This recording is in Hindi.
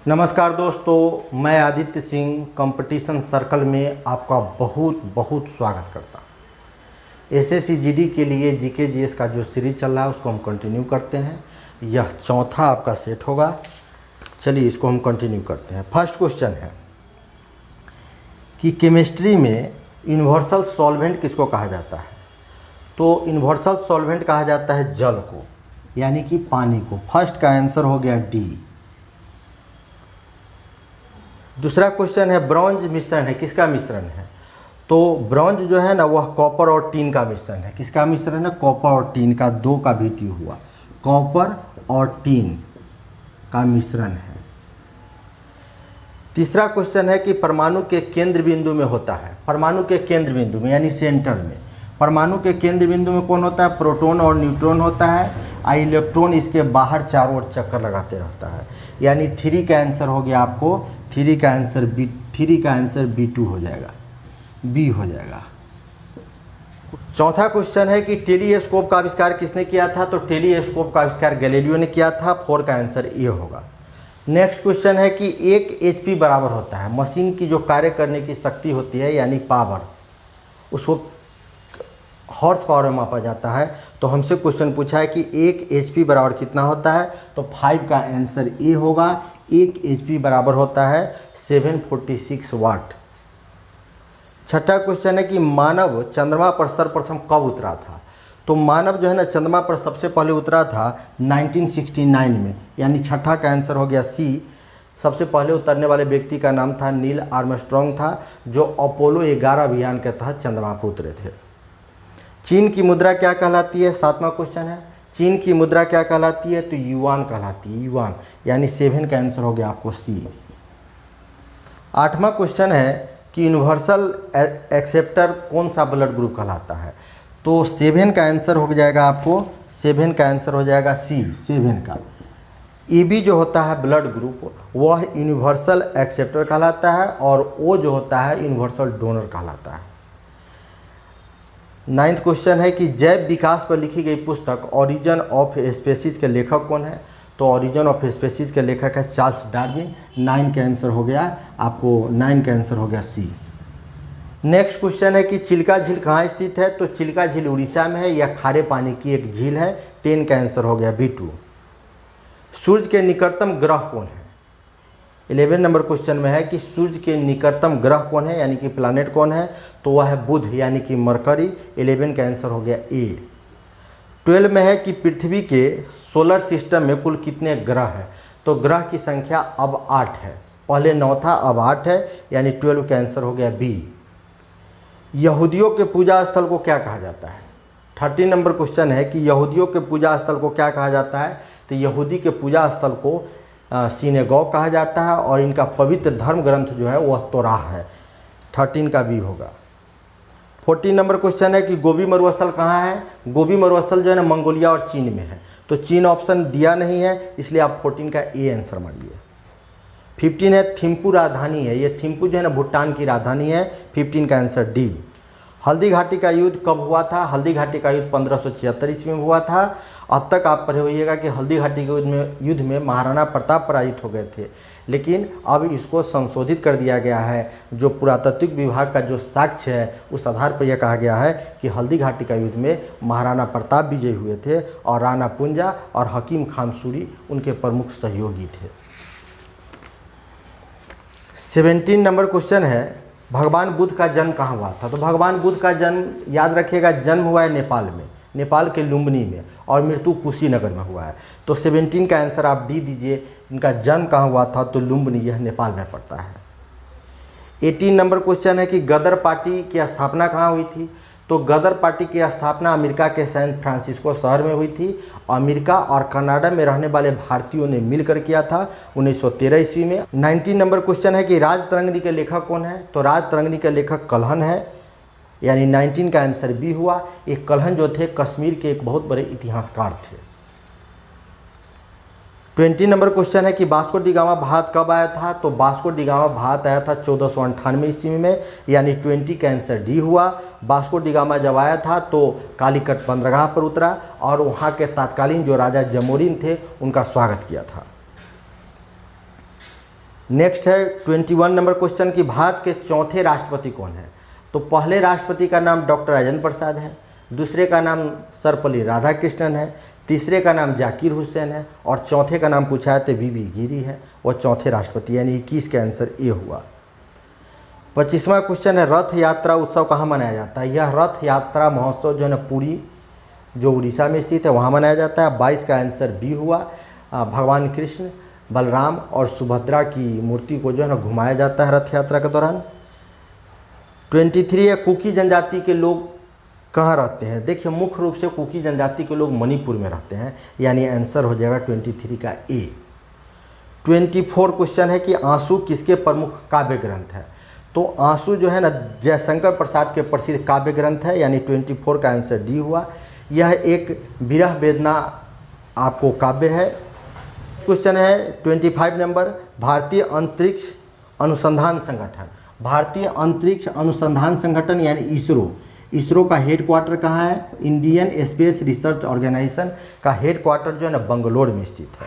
नमस्कार दोस्तों, मैं आदित्य सिंह कंपटीशन सर्कल में आपका बहुत बहुत स्वागत करता हूँ। एसएससी जीडी के लिए जीके जीएस का जो सीरीज चल रहा है उसको हम कंटिन्यू करते हैं। यह चौथा आपका सेट होगा। चलिए इसको हम कंटिन्यू करते हैं। फर्स्ट क्वेश्चन है कि केमिस्ट्री में यूनिवर्सल सॉल्वेंट किसको कहा जाता है। तो यूनिवर्सल सॉल्वेंट कहा जाता है जल को, यानी कि पानी को। फर्स्ट का आंसर हो गया डी। दूसरा क्वेश्चन है ब्रॉन्ज मिश्रण है, किसका मिश्रण है। तो ब्रॉन्ज जो है ना वह कॉपर और टीन का मिश्रण है। किसका मिश्रण है? कॉपर और टीन का, 2 का बीटी हुआ, कॉपर और टीन का मिश्रण है। तीसरा क्वेश्चन है कि परमाणु के केंद्र बिंदु में होता है। परमाणु के केंद्र बिंदु में यानी सेंटर में, परमाणु के केंद्र बिंदु में कौन होता है? प्रोटॉन और न्यूट्रॉन होता है, और इलेक्ट्रॉन इसके बाहर चारों ओर चक्कर लगाते रहता है। यानी 3 का आंसर हो गया आपको, 3 का आंसर B2 हो जाएगा, B हो जाएगा। चौथा क्वेश्चन है कि टेलीस्कोप का आविष्कार किसने किया था। तो टेलीस्कोप का आविष्कार गैलीलियो ने किया था। 4 का आंसर ए होगा। नेक्स्ट क्वेश्चन है कि 1 HP बराबर होता है, मशीन की जो कार्य करने की शक्ति होती है यानी पावर, उसको हॉर्स पावर में मापा जाता है। तो हमसे क्वेश्चन पूछा है कि 1 HP बराबर कितना होता है। तो 5 का आंसर ए होगा। 1 HP बराबर होता है 746 वाट। छठा क्वेश्चन है कि मानव चंद्रमा पर सर्वप्रथम कब उतरा था। तो मानव जो है ना चंद्रमा पर सबसे पहले उतरा था 1969 में, यानी छठा का आंसर हो गया सी। सबसे पहले उतरने वाले व्यक्ति का नाम था नील आर्मस्ट्रॉन्ग था, जो अपोलो 11 अभियान के तहत चंद्रमा पर उतरे थे। चीन की मुद्रा क्या कहलाती है? 7वां क्वेश्चन है, चीन की मुद्रा क्या कहलाती है। तो युआन कहलाती है, युआन, यानी 7 का आंसर हो गया आपको सी। 8वां क्वेश्चन है कि यूनिवर्सल एक्सेप्टर कौन सा ब्लड ग्रुप कहलाता है। तो 7 का आंसर हो जाएगा आपको, 7 का आंसर हो जाएगा सी, 7 का। AB जो होता है ब्लड ग्रुप वह यूनिवर्सल एक्सेप्टर कहलाता है, और O जो होता है यूनिवर्सल डोनर कहलाता है। 9वां क्वेश्चन है कि जैव विकास पर लिखी गई पुस्तक ओरिजिन ऑफ स्पीशीज के लेखक कौन है। तो ओरिजिन ऑफ स्पीशीज के लेखक है चार्ल्स डार्विन। 9 का आंसर हो गया आपको, 9 का आंसर हो गया सी। नेक्स्ट क्वेश्चन है कि चिल्का झील कहाँ स्थित है। तो चिल्का झील उड़ीसा में है, यह खारे पानी की एक झील है। 10 का आंसर हो गया B2। सूर्य के निकटतम ग्रह कौन है। 11 नंबर क्वेश्चन में है कि सूर्य के निकटतम ग्रह कौन है, यानी कि प्लैनेट कौन है। तो वह है बुध, यानी कि मरकरी। 11 का आंसर हो गया ए। 12 में है कि पृथ्वी के सोलर सिस्टम में कुल कितने ग्रह हैं। तो ग्रह की संख्या अब 8 है, पहले 9 था अब 8 है, यानी 12 का आंसर हो गया बी। यहूदियों के पूजा स्थल को क्या कहा जाता है। 13 नंबर क्वेश्चन है कि यहूदियों के पूजा स्थल को क्या कहा जाता है। तो यहूदी के पूजा स्थल को सिनेगॉग कहा जाता है, और इनका पवित्र धर्म ग्रंथ जो है वह तोराह है। 13 का बी होगा। 14 नंबर क्वेश्चन है कि गोबी मरुस्थल कहाँ है। गोबी मरुस्थल जो है ना मंगोलिया और चीन में है। तो चीन ऑप्शन दिया नहीं है, इसलिए आप 14 का ए आंसर मानिए। 15 है थिम्पू राजधानी है, ये थिम्पू जो है ना भूटान की राजधानी है। 15 का आंसर डी। हल्दी घाटी का युद्ध कब हुआ था। हल्दी घाटी का युद्ध 1576 ईस्वी में हुआ था। अब तक आप पढ़े होइएगा कि हल्दी घाटी के युद्ध में महाराणा प्रताप पराजित हो गए थे, लेकिन अब इसको संशोधित कर दिया गया है। जो पुरातात्विक विभाग का जो साक्ष्य है उस आधार पर यह कहा गया है कि हल्दी घाटी का युद्ध में महाराणा प्रताप विजयी हुए थे, और राणा पुंजा और हकीम खान सूरी उनके प्रमुख सहयोगी थे। 17 नंबर क्वेश्चन है भगवान बुद्ध का जन्म कहाँ हुआ था। तो भगवान बुद्ध का जन्म याद रखिएगा, जन्म हुआ है नेपाल में, नेपाल के लुम्बिनी में, और मृत्यु कुशीनगर में हुआ है। तो 17 का आंसर आप डी दीजिए। इनका जन्म कहाँ हुआ था। तो लुम्बिनी, यह नेपाल में पड़ता है। 18 नंबर क्वेश्चन है कि गदर पार्टी की स्थापना कहाँ हुई थी। तो गदर पार्टी की स्थापना अमेरिका के सैन फ्रांसिस्को शहर में हुई थी। अमेरिका और कनाडा में रहने वाले भारतीयों ने मिलकर किया था 1913 ईस्वी में। 19 नंबर क्वेश्चन है कि राज तरंगिणी के लेखक कौन है। तो राज तरंगिणी के लेखक कल्हण है, यानी 19 का आंसर बी हुआ। एक कल्हण जो थे कश्मीर के एक बहुत बड़े इतिहासकार थे। 20 नंबर क्वेश्चन है कि वास्को डी गामा भारत कब आया था। तो वास्को डी गामा भारत आया था 1498 ईस्वी में, यानी 20 का आंसर डी हुआ। वास्को डी गामा जब आया था तो कालीकट बंदरगाह पर उतरा, और वहाँ के तत्कालीन जो राजा जमोरिन थे उनका स्वागत किया था। नेक्स्ट है 21 नंबर क्वेश्चन कि भारत के चौथे राष्ट्रपति कौन है। तो पहले राष्ट्रपति का नाम डॉक्टर राजेंद्र प्रसाद है, दूसरे का नाम सर्वपल्ली राधाकृष्णन है, तीसरे का नाम जाकिर हुसैन है और चौथे का नाम पूछा है तो वीवी गिरी है, वो चौथे राष्ट्रपति, यानी 21 का आंसर ए हुआ। 25वां क्वेश्चन है रथ यात्रा उत्सव कहाँ मनाया जाता है। यह रथ यात्रा महोत्सव जो है ना पुरी जो उड़ीसा में स्थित है वहाँ मनाया जाता है। 22 का आंसर बी हुआ। भगवान कृष्ण, बलराम और सुभद्रा की मूर्ति को जो है ना घुमाया जाता है रथ यात्रा के दौरान। 23 है कुकी जनजाति के लोग कहाँ रहते हैं। देखिए मुख्य रूप से कुकी जनजाति के लोग मणिपुर में रहते हैं, यानी आंसर हो जाएगा 23 का ए। 24 क्वेश्चन है कि आंसू किसके प्रमुख काव्य ग्रंथ है। तो आंसू जो है ना जयशंकर प्रसाद के प्रसिद्ध काव्य ग्रंथ है, यानी 24 का आंसर डी हुआ। यह एक विरह वेदना आपको काव्य है। क्वेश्चन है 25 नंबर भारतीय अंतरिक्ष अनुसंधान संगठन। भारतीय अंतरिक्ष अनुसंधान संगठन यानी इसरो का हेडक्वार्टर कहाँ है। इंडियन स्पेस रिसर्च ऑर्गेनाइजेशन का हेडक्वार्टर जो है ना बंगलोर में स्थित है।